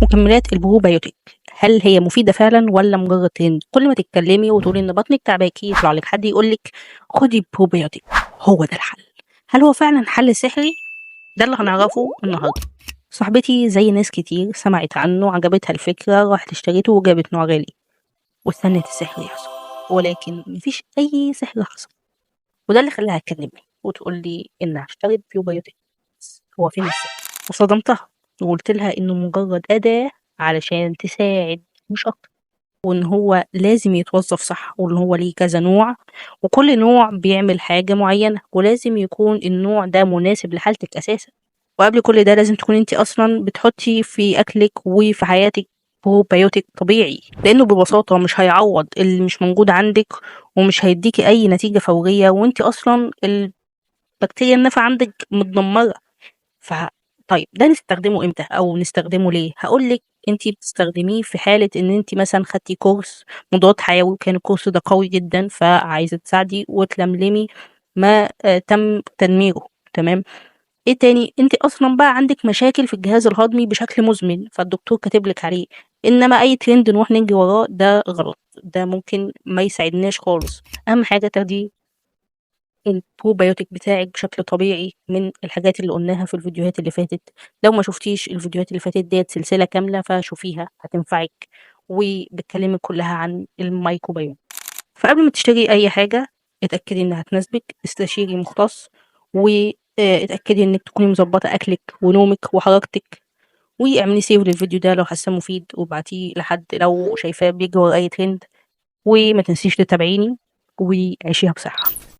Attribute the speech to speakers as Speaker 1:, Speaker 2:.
Speaker 1: مكملات البروبيوتيك هل هي مفيدة فعلا ولا مجرد ترند؟ كل ما تتكلمي وتقولي ان بطنك تعباكي يطلع لك حد يقول لك خدي بروبيوتيك، هو ده الحل. هل هو فعلا حل سحري؟ ده اللي هنعرفه النهارده. صاحبتي زي ناس كتير سمعت عنه، عجبتها الفكرة، راحت اشتريته وجابت نوع غالي واستنت السحر يحصل، ولكن مفيش أي سحر حصل. وده اللي خلاها تكلمني وتقول لي إنها اشترت بروبيوتيك. هو فين السحر؟ وصدمتها وقلت لها إنه مجرد أداة علشان تساعد مش أكتر، وإن هو لازم يتوظف صح، وإن هو ليه كذا نوع وكل نوع بيعمل حاجة معينة، ولازم يكون النوع ده مناسب لحالتك أساسا. وقبل كل ده لازم تكوني انت أصلا بتحطي في أكلك وفي حياتك بروبيوتيك طبيعي، لأنه ببساطة مش هيعوض اللي مش موجود عندك، ومش هيديكي أي نتيجة فورية، وانت أصلا البكتيريا النافعة عندك متدمرة. ف طيب ده نستخدمه إمتى أو نستخدمه ليه؟ هاقول لِك أنتِ بتستخدميه في حالة إن أنتِ مثلًا خدتِ كورس مضاد حيوي وكان الكورس ده قوي جدًا، فعايزة تساعدي وتلملمي ما تم تدميره، تمام؟ إيه تاني؟ أنتِ أصلًا بقى عندِك مشاكل في الجهاز الهضمي بشكل مزمن، فالدكتور كاتب لِك عليه، إنما أي ترند نروح نجري وراه ده غلط، ده ممكن ما يساعدناش خالص. أهم حاجة تاخدي البروبيوتيك بتاعِك بشكل طبيعي من الحاجات اللي قُلناها في الفيديوهات اللي فاتت. لو ما شُفتيش الفيديوهات اللي فاتت ديّة سلسلة كاملة فشوفيها هتنفعِك، وبتكلمِك كلّها عن الميكروبيوم. فقبل ما تشتري أي حاجة اتأكدي إنها تناسبِك، استشيري مختص، و اتأكدي إنِّك تكوني مضبّطة أكلِك ونومِك وحركتِك، واعملي save للفيديو ده لو حاسّاه مفيد وابعتيه لحد لو شايفاه بيجري ورا أي trend، وما تنسيش تتابعيني وعيشيها بصحة.